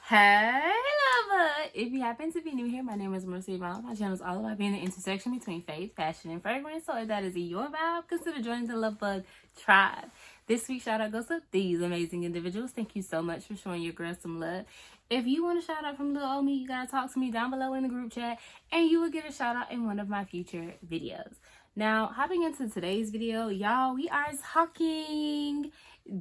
Hey lover! If you happen to be new here, my name is Mercy Brown. My channel is all about being the intersection between faith, fashion, and fragrance. So if that is your vibe, consider joining the Lovebug tribe. This week's shout out goes to these amazing individuals. Thank you so much for showing your girl some love. If you want a shout out from little old me, you gotta talk to me down below in the group chat, and you will get a shout out in one of my future videos. Now, hopping into today's video, y'all, we are talking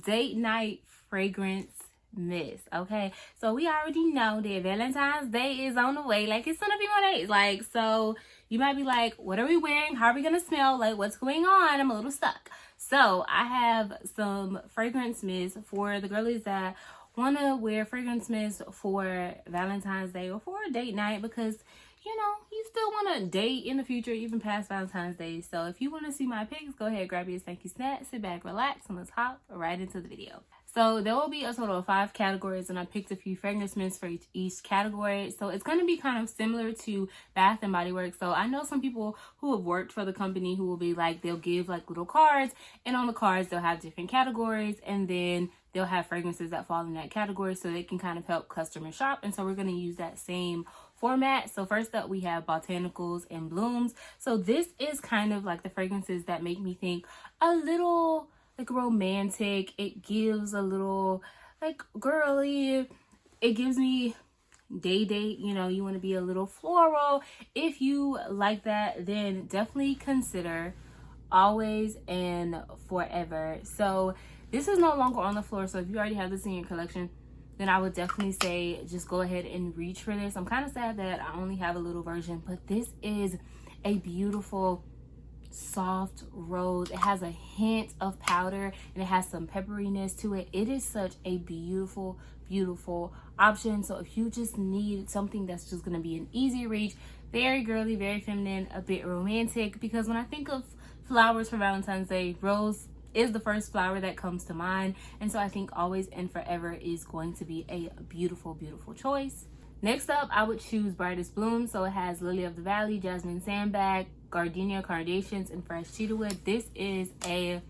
date night fragrance miss. Okay, so we already know that Valentine's Day is on the way. Like, it's in a few more days. Like, so you might be like, what are we wearing? How are we gonna smell? Like, what's going on? I'm a little stuck. So I have some fragrance miss for the girlies that want to wear fragrance miss for Valentine's Day or for a date night, because you know, you still want to date in the future, even past Valentine's Day. So if you want to see my pics, go ahead, grab your stanky snack, sit back, relax, and let's hop right into the video. So there will be a total of 5 categories, and I picked a few fragrance mints for each category. So it's going to be kind of similar to Bath and Body Works. So I know some people who have worked for the company who will be like, they'll give like little cards, and on the cards they'll have different categories, and then they'll have fragrances that fall in that category so they can kind of help customers shop. And so we're going to use that same format. So first up, we have Botanicals and Blooms. So this is kind of like the fragrances that make me think a little like romantic. It gives a little like girly. It gives me date, you know, you want to be a little floral. If you like that, then definitely consider Always and Forever. So this is no longer on the floor, so if you already have this in your collection, then I would definitely say just go ahead and reach for this. I'm kind of sad that I only have a little version, but this is a beautiful soft rose. It has a hint of powder and it has some pepperiness to it. It is such a beautiful option. So if you just need something that's just going to be an easy reach, very girly, very feminine, a bit romantic, because when I think of flowers for Valentine's Day, rose is the first flower that comes to mind. And so I think Always and Forever is going to be a beautiful choice. Next up, I would choose Brightest Bloom. So it has Lily of the Valley, Jasmine Sandbag, Gardenia Carnations, and Fresh Cedarwood. This is a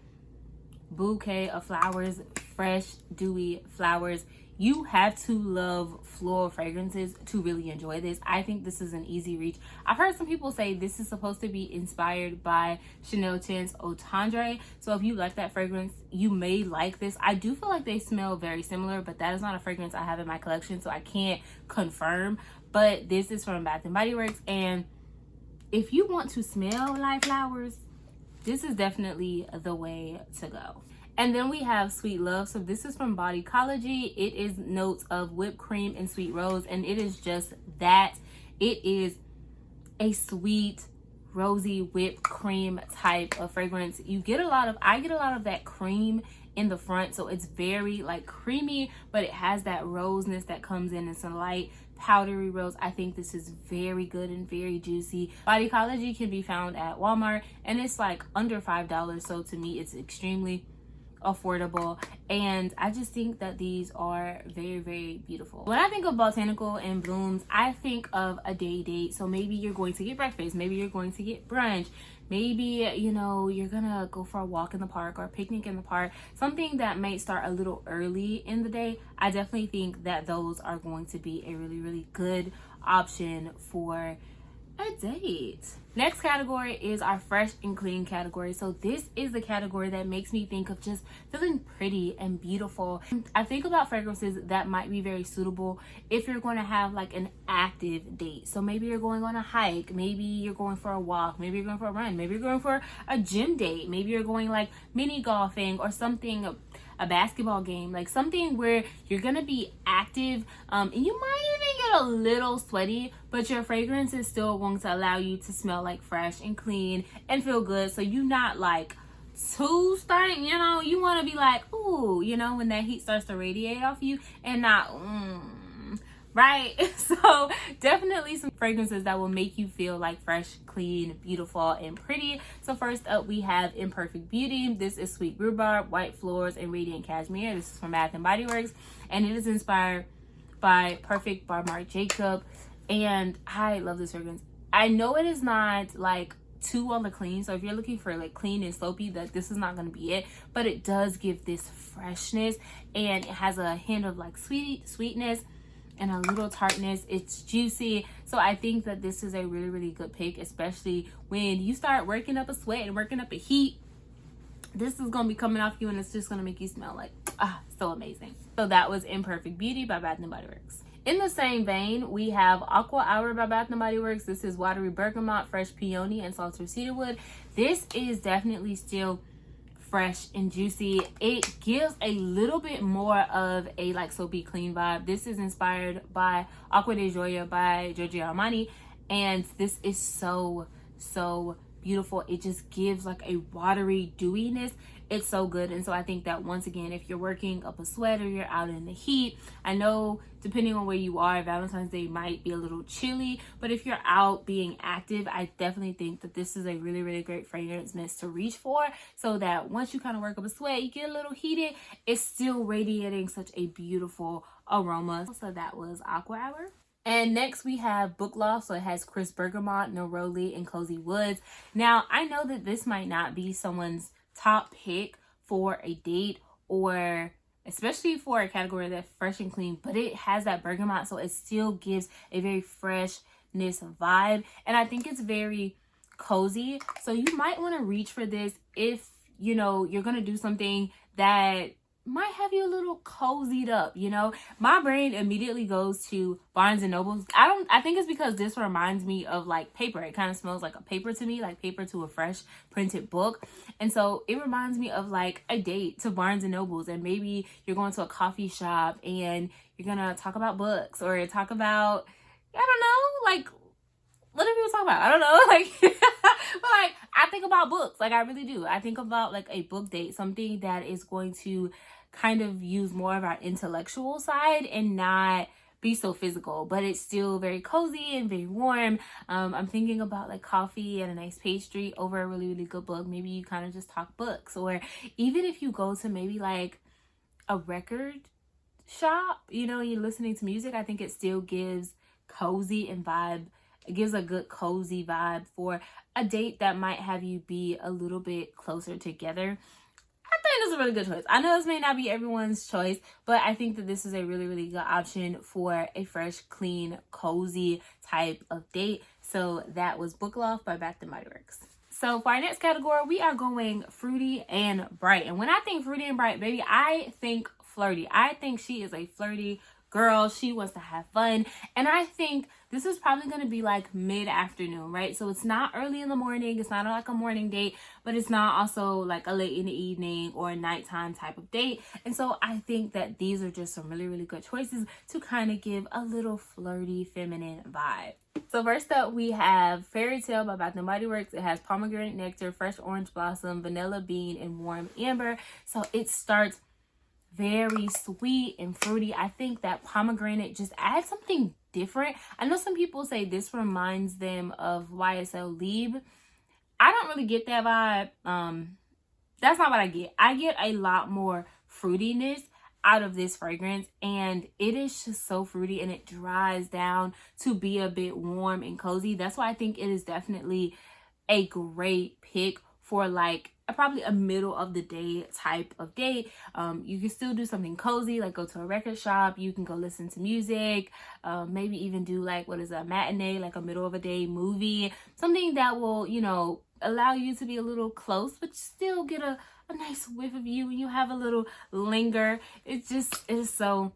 bouquet of flowers, fresh, dewy flowers. You have to love floral fragrances to really enjoy this. I think this is an easy reach. I've heard some people say this is supposed to be inspired by Chanel 10's Eau Tendre. So if you like that fragrance, you may like this. I do feel like they smell very similar, but that is not a fragrance I have in my collection, so I can't confirm. But this is from Bath and Body Works, and if you want to smell like flowers, this is definitely the way to go. And then we have Sweet Love. So this is from Botanicals. It is notes of whipped cream and sweet rose, and it is just that. It is a sweet, rosy whipped cream type of fragrance. I get a lot of that cream in the front, so it's very like creamy, but it has that roseness that comes in. It's a light powdery rose. I think this is very good and very juicy. Botanicals can be found at Walmart, and it's like under $5, so to me it's extremely affordable, and I just think that these are very beautiful. When I think of Botanical and Blooms, I think of a date. So maybe you're going to get breakfast, maybe you're going to get brunch, maybe, you know, you're gonna go for a walk in the park or a picnic in the park, something that may start a little early in the day. I definitely think that those are going to be a really good option for a date. Next category is our fresh and clean category. So this is the category that makes me think of just feeling pretty and beautiful. I think about fragrances that might be very suitable if you're going to have like an active date. So maybe you're going on a hike, maybe you're going for a walk, maybe you're going for a run, maybe you're going for a gym date, maybe you're going like mini golfing or something, a basketball game, like something where you're gonna be active, and you might even get a little sweaty, but your fragrance is still going to allow you to smell like fresh and clean and feel good. So you're not like too stank, you know, you want to be like, ooh, you know, when that heat starts to radiate off you, and not right? So definitely some fragrances that will make you feel like fresh, clean, beautiful, and pretty. So first up, we have Imperfect Beauty. This is Sweet Rhubarb, White Floors, and Radiant Cashmere. This is from Bath and Body Works, and it is inspired by Perfect by Marc Jacob, and I love this fragrance. I know it is not like too on the clean, so if you're looking for like clean and soapy, that this is not going to be it, but it does give this freshness, and it has a hint of like sweetness. and a little tartness. It's juicy. So I think that this is a really, really good pick, especially when you start working up a sweat and working up a heat. This is going to be coming off you, and it's just going to make you smell like, so amazing. So that was Imperfect Beauty by Bath & Body Works. In the same vein, we have Aqua Hour by Bath & Body Works. This is watery bergamot, fresh peony, and salted cedarwood. This is definitely still fresh and juicy. It gives a little bit more of a like soapy clean vibe. This is inspired by Acqua di Gioia by Giorgio Armani, and this is so beautiful. It just gives like a watery dewiness. It's so good. And so I think that once again, if you're working up a sweat or you're out in the heat, I know depending on where you are, Valentine's Day might be a little chilly, but if you're out being active, I definitely think that this is a really, really great fragrance mist to reach for, so that once you kind of work up a sweat, you get a little heated, it's still radiating such a beautiful aroma. So that was Aqua Hour. And next we have Book Loft. So it has crisp bergamot, neroli, and cozy woods. Now, I know that this might not be someone's top pick for a date, or especially for a category that's fresh and clean, but it has that bergamot, so it still gives a very freshness vibe, and I think it's very cozy. So you might want to reach for this if you know you're gonna do something that might have you a little cozied up. You know, my brain immediately goes to Barnes and Nobles. I think it's because this reminds me of like paper. It kind of smells like a paper to me, like paper to a fresh printed book. And so it reminds me of like a date to Barnes and Nobles, and maybe you're going to a coffee shop and you're gonna talk about books, or talk about, I don't know, like, what do people talk about? I don't know, like, but like, I think about books, like I really do. I think about like a book date, something that is going to kind of use more of our intellectual side and not be so physical, but it's still very cozy and very warm. I'm thinking about like coffee and a nice pastry over a really, really good book. Maybe you kind of just talk books, or even if you go to maybe like a record shop, you know, you're listening to music, I think it still gives cozy and vibe. It gives a good cozy vibe for a date that might have you be a little bit closer together. I think this is a really good choice. I know this may not be everyone's choice, but I think that this is a really, really good option for a fresh, clean, cozy type of date. So that was Book Loft by Bath & Body Works. So for our next category, we are going fruity and bright. And when I think fruity and bright, baby, I think flirty. I think she is a flirty girl. She wants to have fun, and I think this is probably going to be like mid-afternoon, right? So it's not early in the morning, it's not like a morning date, but it's not also like a late in the evening or a nighttime type of date. And so I think that these are just some really, really good choices to kind of give a little flirty, feminine vibe. So first up, we have Fairy Tale by Bath & Body Works. It has pomegranate nectar, fresh orange blossom, vanilla bean, and warm amber. So it starts very sweet and fruity. I think that pomegranate just adds something different. I know some people say this reminds them of YSL Libre. I don't really get that vibe. That's not what I get. I get a lot more fruitiness out of this fragrance, and it is just so fruity, and it dries down to be a bit warm and cozy. That's why I think it is definitely a great pick for like probably a middle of the day type of date. You can still do something cozy, like go to a record shop. You can go listen to music, maybe even do like, what is a matinee, like a middle of a day movie, something that will, you know, allow you to be a little close, but still get a nice whiff of you, and you have a little linger. It just is so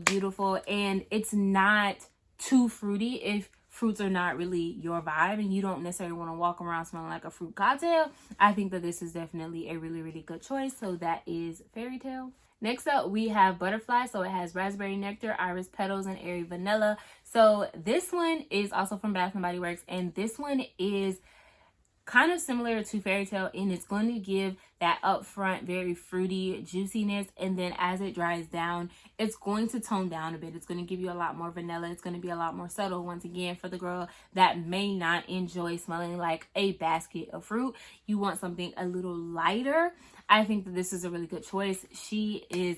beautiful, and it's not too fruity if fruits are not really your vibe and you don't necessarily want to walk around smelling like a fruit cocktail. I think that this is definitely a really, really good choice. So that is Fairy Tale. Next up, we have Butterfly. So it has raspberry nectar, iris petals, and airy vanilla. So this one is also from Bath & Body Works, and this one is kind of similar to Fairy Tale, and it's going to give that upfront very fruity juiciness, and then as it dries down, it's going to tone down a bit. It's going to give you a lot more vanilla. It's going to be a lot more subtle, once again, for the girl that may not enjoy smelling like a basket of fruit. You want something a little lighter. I think that this is a really good choice. She is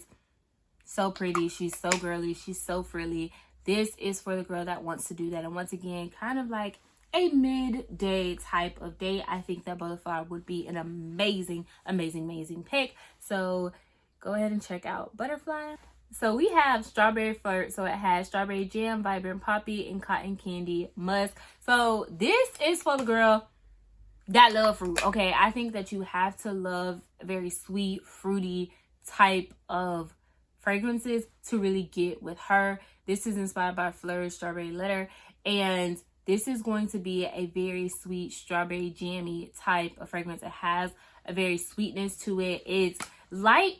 so pretty. She's so girly. She's so frilly. This is for the girl that wants to do that, and once again, kind of like a midday type of date. I think that Butterfly would be an amazing pick. So go ahead and check out Butterfly. So we have strawberry flirt. So it has strawberry jam, vibrant poppy, and cotton candy musk. So this is for the girl that love fruit. Okay, I think that you have to love very sweet, fruity type of fragrances to really get with her. This is inspired by Phlur's strawberry letter, and this is going to be a very sweet strawberry jammy type of fragrance. It has a very sweetness to it. It's light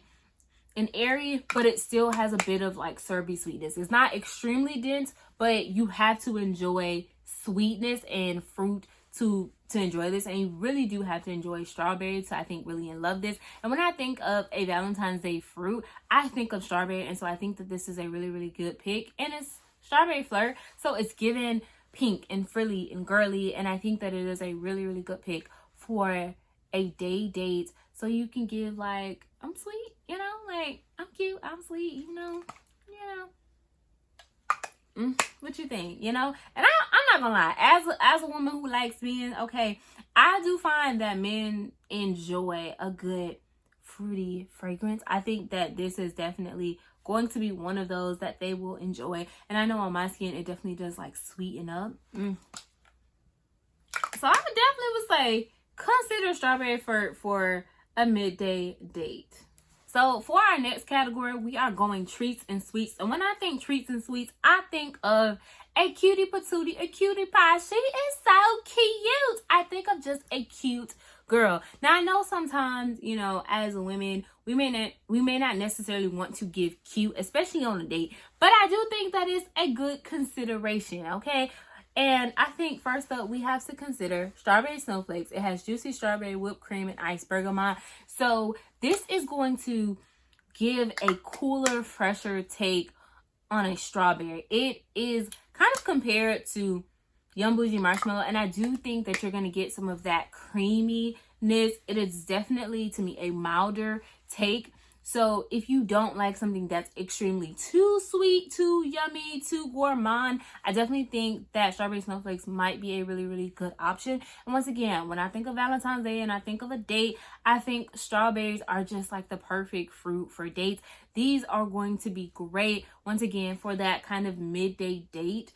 and airy, but it still has a bit of like syrupy sweetness. It's not extremely dense, but you have to enjoy sweetness and fruit to enjoy this, and you really do have to enjoy strawberry to, I think, really love this. And when I think of a Valentine's Day fruit, I think of strawberry, and so I think that this is a really, really good pick. And it's strawberry flirt, so it's given pink and frilly and girly, and I think that it is a really, really good pick for a day date. So you can give like, I'm sweet, you know, like I'm cute, I'm sweet, you know. What you think, you know? And I'm not gonna lie, as a woman who likes men, okay, I do find that men enjoy a good fruity fragrance. I think that this is definitely going to be one of those that they will enjoy. And I know on my skin, it definitely does like sweeten up. So I would say consider strawberry for a midday date. So for our next category, we are going treats and sweets. And when I think treats and sweets, I think of a cutie patootie, a cutie pie. She is so cute. I think of just a cute girl. Now I know sometimes, you know, as women, we may not necessarily want to give cute, especially on a date. But I do think that is a good consideration, okay? And I think first up, we have to consider strawberry snowflakes. It has juicy strawberry, whipped cream, and iced bergamot. So this is going to give a cooler, fresher take on a strawberry. It is kind of compared to Young Bougie Marshmallow, and I do think that you're going to get some of that creaminess. It is definitely, to me, a milder take. So if you don't like something that's extremely too sweet, too yummy, too gourmand, I definitely think that strawberry snowflakes might be a really, really good option. And once again, when I think of Valentine's Day and I think of a date, I think strawberries are just like the perfect fruit for dates. These are going to be great, once again, for that kind of midday date.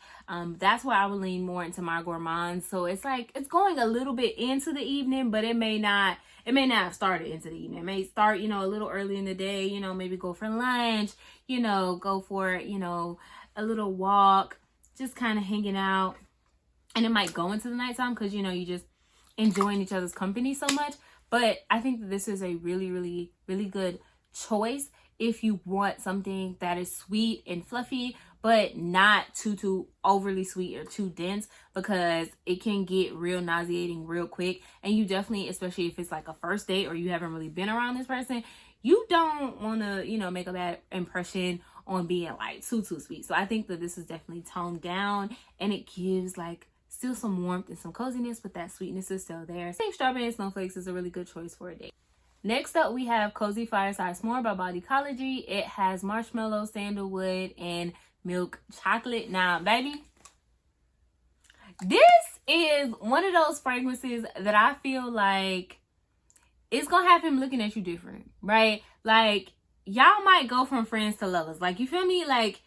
That's why I would lean more into my gourmand. So it's like, it's going a little bit into the evening, but it may not have started into the evening. It may start, you know, a little early in the day, you know, maybe go for lunch, you know, go for, you know, a little walk, just kind of hanging out. And it might go into the nighttime because, you know, you just enjoying each other's company so much. But I think that this is a really, really, really good choice if you want something that is sweet and fluffy, but not too overly sweet or too dense, because it can get real nauseating real quick. And you definitely, especially if it's like a first date or you haven't really been around this person, you don't want to, you know, make a bad impression on being like too sweet. So I think that this is definitely toned down, and it gives like still some warmth and some coziness, but that sweetness is still there. I think strawberry and snowflakes is a really good choice for a date. Next up, we have Cozy Fireside S'more by Botanicals. It has marshmallow, sandalwood, and milk chocolate. Now, baby, this is one of those fragrances that I feel like it's gonna have him looking at you different, right? Like, y'all might go from friends to lovers. Like, you feel me? Like,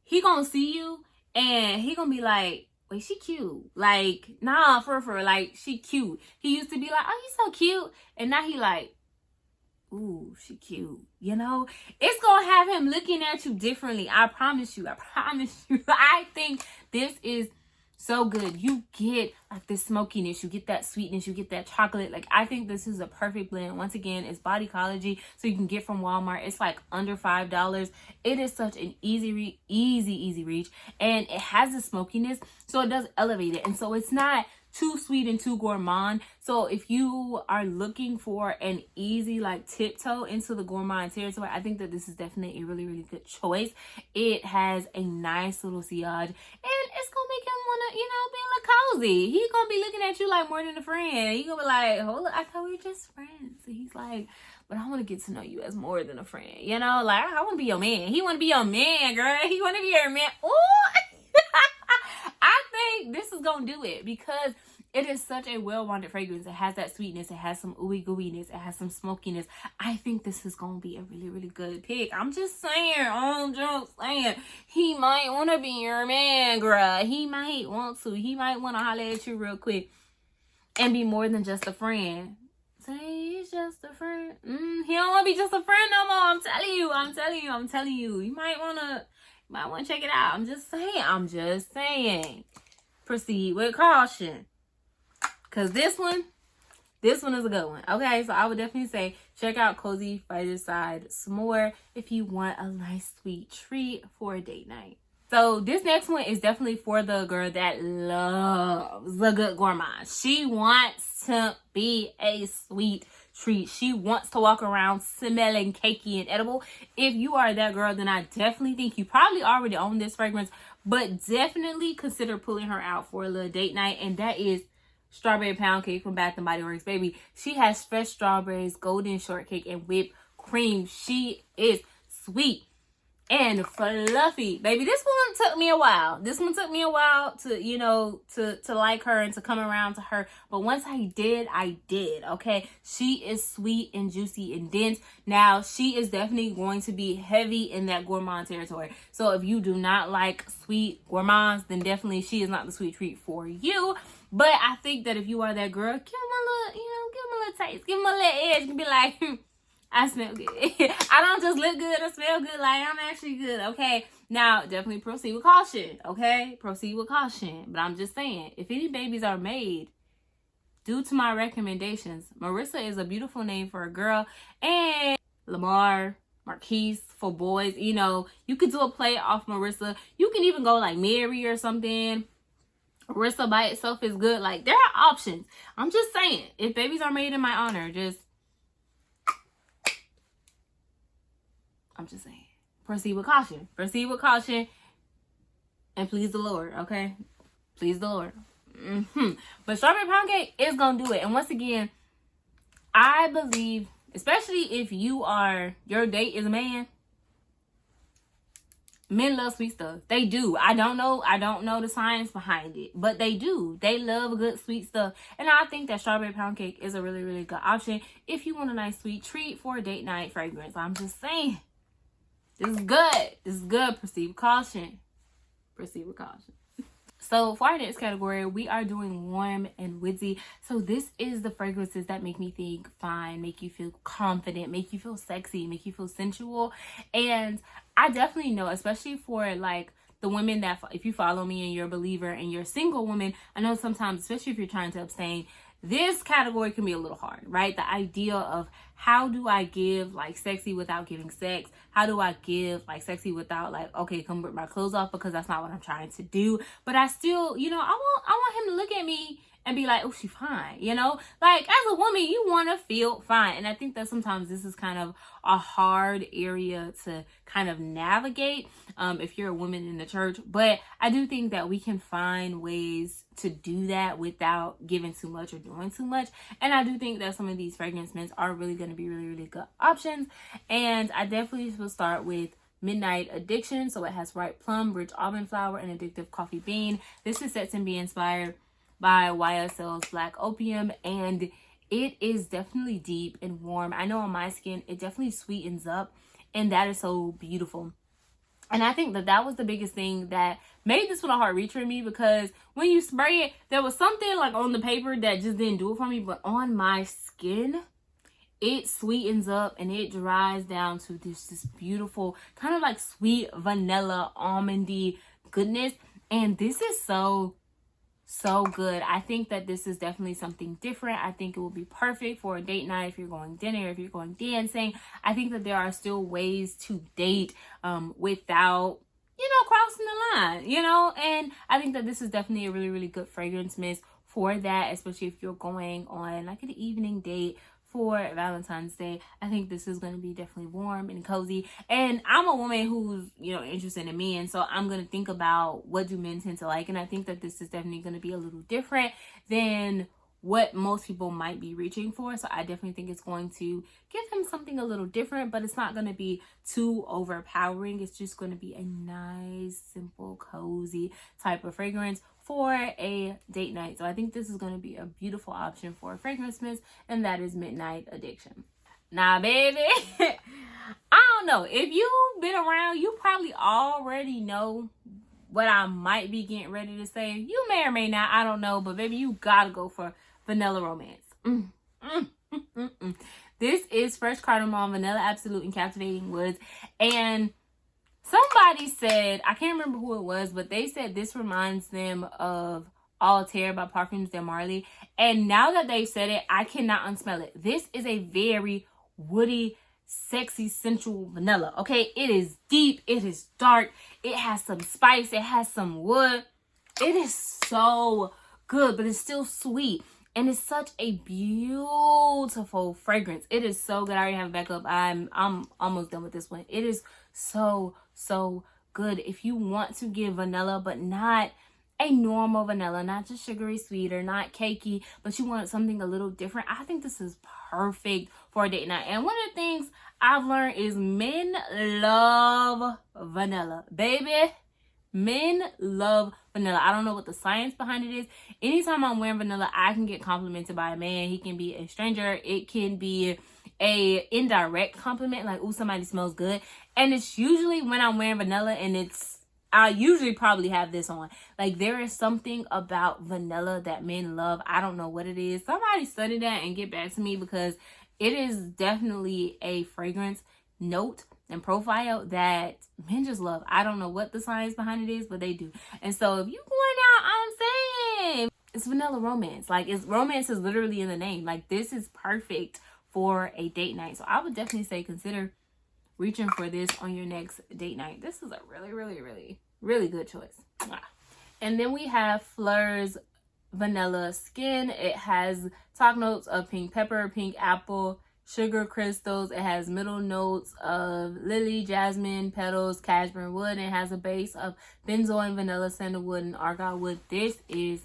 he gonna see you and he gonna be like, wait, she cute. Like, nah, for like, she cute. He used to be like, oh, you so cute. And now he like, ooh, she cute, you know? It's gonna have him looking at you differently. I promise you. I think this is so good. You get like this smokiness, you get that sweetness, you get that chocolate. Like, I think this is a perfect blend. Once again, it's Botanicals, so you can get from Walmart. It's like under $5. It is such an easy reach, and it has the smokiness, so it does elevate it. And so it's not too sweet and too gourmand. So if you are looking for an easy like tiptoe into the gourmand territory, I think that this is definitely a really, really good choice. It has a nice little sillage, and it's gonna make him wanna, you know, be a little cozy. He's gonna be looking at you like more than a friend. He's gonna be like, hold up, I thought we were just friends. And he's like, but I want to get to know you as more than a friend, you know? Like, I want to be your man. He want to be your man, girl. He want to be your man. Ooh. I think this is gonna do it, because It is such a well-rounded fragrance. It has that sweetness. It has some ooey gooiness. It has some smokiness. I think this is going to be a really, really good pick. I'm just saying. He might want to be your man, girl. He might want to. He might want to holler at you real quick and be more than just a friend. Say he's just a friend. He don't want to be just a friend no more. I'm telling you. You might want to check it out. I'm just saying. Proceed with caution. Because this one is a good one. Okay, so I would definitely say check out Cozy Fireside some more if you want a nice sweet treat for a date night. So this next one is definitely for the girl that loves a good gourmand. She wants to be a sweet treat. She wants to walk around smelling cakey and edible. If you are that girl, then I definitely think you probably already own this fragrance, but definitely consider pulling her out for a little date night, and that is Strawberry Pound Cake from Bath & Body Works, baby. She has fresh strawberries, golden shortcake, and whipped cream. She is sweet and fluffy, baby. This one took me a while. To like her and to come around to her. But once I did, okay? She is sweet and juicy and dense. Now, she is definitely going to be heavy in that gourmand territory. So if you do not like sweet gourmands, then definitely she is not the sweet treat for you. But I think that if you are that girl, give them a little taste. Give them a little edge and be like, I smell good. I don't just look good, I smell good. Like, I'm actually good, okay? Now, definitely proceed with caution, okay? Proceed with caution. But I'm just saying, if any babies are made due to my recommendations, Marissa is a beautiful name for a girl. And Lamar, Marquise for boys. You could do a play off Marissa. You can even go like Mary or something. Marissa by itself is good. Like, there are options. I'm just saying, if babies are made in my honor, I'm just saying, proceed with caution. And please the Lord, okay? Please the Lord. But Strawberry Pound Cake is going to do it. And once again, I believe, especially if your date is a man, men love sweet stuff. They do. I don't know the science behind it, but they do. They love good sweet stuff. And I think that Strawberry Pound Cake is a really, really good option if you want a nice sweet treat for a date night fragrance. I'm just saying. This is good. Proceed with caution. So for our next category, we are doing warm and woodsy. So this is the fragrances that make me think fine, make you feel confident, make you feel sexy, make you feel sensual. And I definitely know, especially for like the women that, if you follow me and you're a believer and you're a single woman, I know sometimes, especially if you're trying to abstain, this category can be a little hard, right? The idea of how do I give like sexy without giving sex? How do I give like sexy without like, okay, come rip my clothes off, because that's not what I'm trying to do. But I still, I want him to look at me and be like, oh, she's fine, Like, as a woman, you want to feel fine. And I think that sometimes this is kind of a hard area to kind of navigate if you're a woman in the church. But I do think that we can find ways to do that without giving too much or doing too much. And I do think that some of these fragrance mints are really going to be really, really good options. And I definitely will start with Midnight Addiction. So it has ripe plum, rich almond flower, and addictive coffee bean. This is set to be inspired by YSL's Black Opium, and it is definitely deep and warm. I know on my skin, it definitely sweetens up, and that is so beautiful. And I think that was the biggest thing that made this one a hard reach for me, because when you spray it, there was something like on the paper that just didn't do it for me, but on my skin, it sweetens up and it dries down to this beautiful kind of like sweet vanilla almondy goodness. And this is so good. I think that this is definitely something different. I think it will be perfect for a date night, if you're going dinner, if you're going dancing. I think that there are still ways to date without, crossing the line, and I think that this is definitely a really, really good fragrance mist for that, especially if you're going on like an evening date for Valentine's Day. I think this is going to be definitely warm and cozy. And I'm a woman who's, interested in men. So I'm going to think about what do men tend to like. And I think that this is definitely going to be a little different than what most people might be reaching for. So I definitely think it's going to give him something a little different, but it's not going to be too overpowering. It's just going to be a nice, simple, cozy type of fragrance for a date night. So I think this is going to be a beautiful option for a fragrance mist, and that is Midnight Addiction. Now, baby, I don't know. If you've been around, you probably already know what I might be getting ready to say. You may or may not, I don't know, but baby, you gotta go for Vanilla Romance. This is Fresh Cardamom, Vanilla Absolute, and Captivating Woods. And somebody said, I can't remember who it was, but they said this reminds them of Altair by Parfums de Marly. And now that they've said it, I cannot unsmell it. This is a very woody, sexy, sensual vanilla. Okay, it is deep, it is dark, it has some spice, it has some wood. It is so good, but it's still sweet. And it's such a beautiful fragrance. It is so good. I already have it back up. I'm almost done with this one. It is so good. If you want to give vanilla, but not a normal vanilla, not just sugary sweet or not cakey, but you want something a little different, I think this is perfect for a date night. And one of the things I've learned is men love vanilla. Baby, men love vanilla. I don't know what the science behind it is. Anytime I'm wearing vanilla, I can get complimented by a man. He can be a stranger. It can be a indirect compliment, like, ooh, somebody smells good. And it's usually when I'm wearing vanilla, and I usually probably have this on. Like, there is something about vanilla that men love. I don't know what it is. Somebody study that and get back to me, because it is definitely a fragrance note and profile that men just love. I don't know what the science behind it is, but they do. And so if you going out, I'm saying it's Vanilla Romance. Like, romance is literally in the name. Like, this is perfect for a date night. So I would definitely say consider reaching for this on your next date night. This is a really good choice. And then we have Phlur's Vanilla Skin. It has top notes of pink pepper, pink apple, sugar crystals. It has middle notes of lily, jasmine, petals, cashmere wood. It has a base of benzoin, vanilla, sandalwood, and argyle wood. This is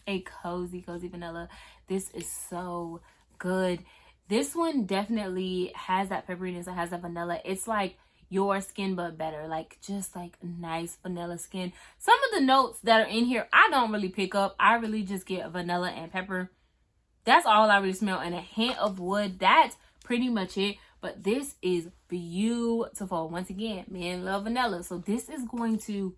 a cozy vanilla. This is so good. This one definitely has that pepperiness. It has that vanilla. It's like your skin, but better. Like, just like nice vanilla skin. Some of the notes that are in here, I don't really pick up. I really just get vanilla and pepper. That's all I really smell. And a hint of wood. That's pretty much it. But this is beautiful. Once again, men love vanilla. So this is going to...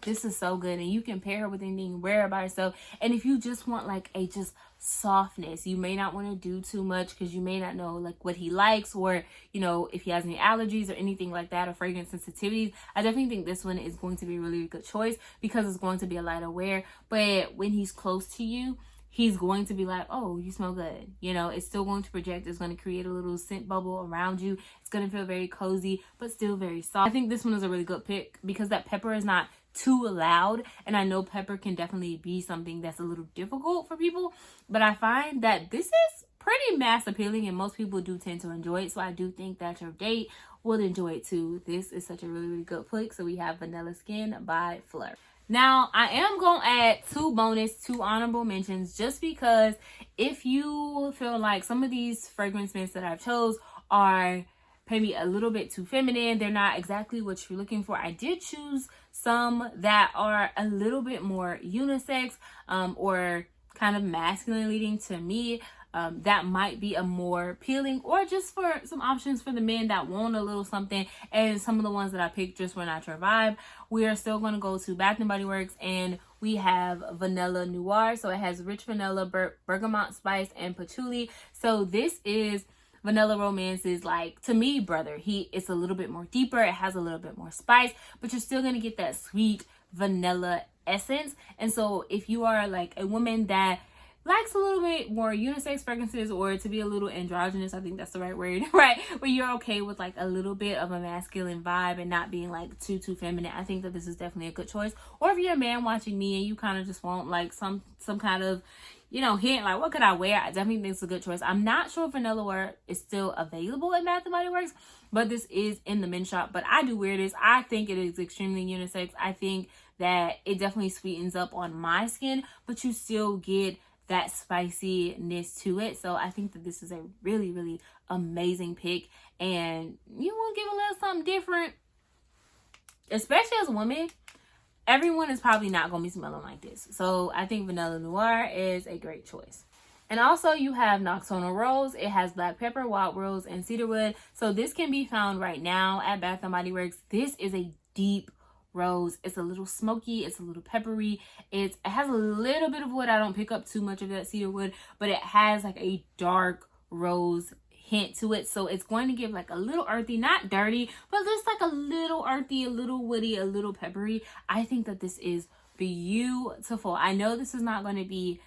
this is so good. And you can pair it with anything, wear it by yourself. And if you just want like a just softness, you may not want to do too much, because you may not know like what he likes, or you know, if he has any allergies or anything like that, or fragrance sensitivities. I definitely think this one is going to be a really good choice, because it's going to be a lighter wear. But when he's close to you, he's going to be like, oh, you smell good. You know, it's still going to project. It's going to create a little scent bubble around you. It's going to feel very cozy, but still very soft. I think this one is a really good pick, because that pepper is not too loud. And I know pepper can definitely be something that's a little difficult for people, but I find that this is pretty mass appealing, and most people do tend to enjoy it. So I do think that your date will enjoy it too. This is such a really good pick. So we have Vanilla Skin by Phlur. Now, I am going to add two honorable mentions, just because if you feel like some of these fragrance mints that I've chose are maybe a little bit too feminine, they're not exactly what you're looking for, I did choose some that are a little bit more unisex, or kind of masculine leading to me. That might be a more appealing, or just for some options for the men that want a little something. And some of the ones that I picked just were not your vibe. We are still going to go to Bath & Body Works, and we have Vanilla Noir. So it has rich vanilla, bergamot spice, and patchouli. So this is Vanilla Romance's, like, to me, brother. It's a little bit more deeper. It has a little bit more spice, but you're still going to get that sweet vanilla essence. And so if you are like a woman that likes a little bit more unisex fragrances, or to be a little androgynous, I think that's the right word, right? Where you're okay with like a little bit of a masculine vibe and not being like too feminine, I think that this is definitely a good choice. Or if you're a man watching me and you kind of just want like some kind of, you know, hint, like what could I wear? I definitely think it's a good choice. I'm not sure if Vanilla Wear is still available at Bath & Body Works, but this is in the men's shop. But I do wear this. I think it is extremely unisex. I think that it definitely sweetens up on my skin, but you still get that spiciness to it. So I think that this is a really amazing pick, and you want to give a little something different, especially as a woman. everyone is probably not going to be smelling like this. So I think Vanilla Noir is a great choice. And also you have Nocturnal Rose. It has black pepper, wild rose, and cedarwood. So this can be found right now at Bath & Body Works. This is a deep rose. It's a little smoky. It's a little peppery. It has a little bit of wood. I don't pick up too much of that cedarwood, but it has like a dark rose hint to it. So it's going to give like a little earthy, not dirty, but just like a little earthy, a little woody, a little peppery. I think that this is beautiful. I know this is not going to be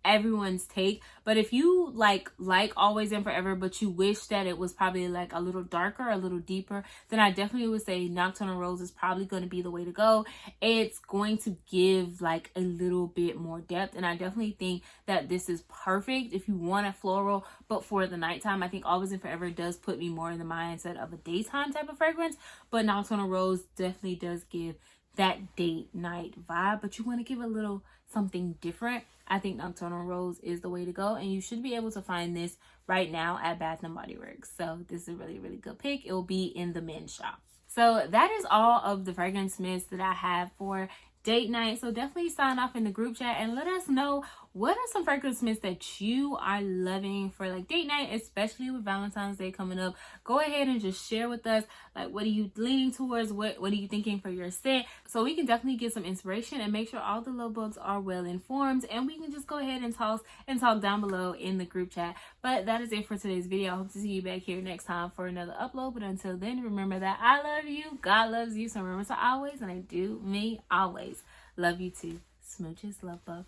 everyone's take, but if you like Always and Forever, but you wish that it was probably like a little darker, a little deeper, then I definitely would say Nocturnal Rose is probably going to be the way to go. It's going to give like a little bit more depth, and I definitely think that this is perfect if you want a floral, but for the nighttime. I think Always and Forever does put me more in the mindset of a daytime type of fragrance, but Nocturnal Rose definitely does give that date night vibe, but you want to give a little something different. I think Nocturnal Rose is the way to go, and you should be able to find this right now at Bath & Body Works. So this is a really, really good pick. It will be in the men's shop. So that is all of the fragrance mists that I have for date night. So definitely sign off in the group chat and let us know what are some fragrance mists that you are loving for like date night, especially with Valentine's Day coming up. Go ahead and just share with us, like, what are you leaning towards? What are you thinking for your scent? So we can definitely get some inspiration and make sure all the love bugs are well informed, and we can just go ahead and talk down below in the group chat. But that is it for today's video. I hope to see you back here next time for another upload. But until then, remember that I love you, God loves you. So remember to always, and I do me always, love you too. Smooches, love bug.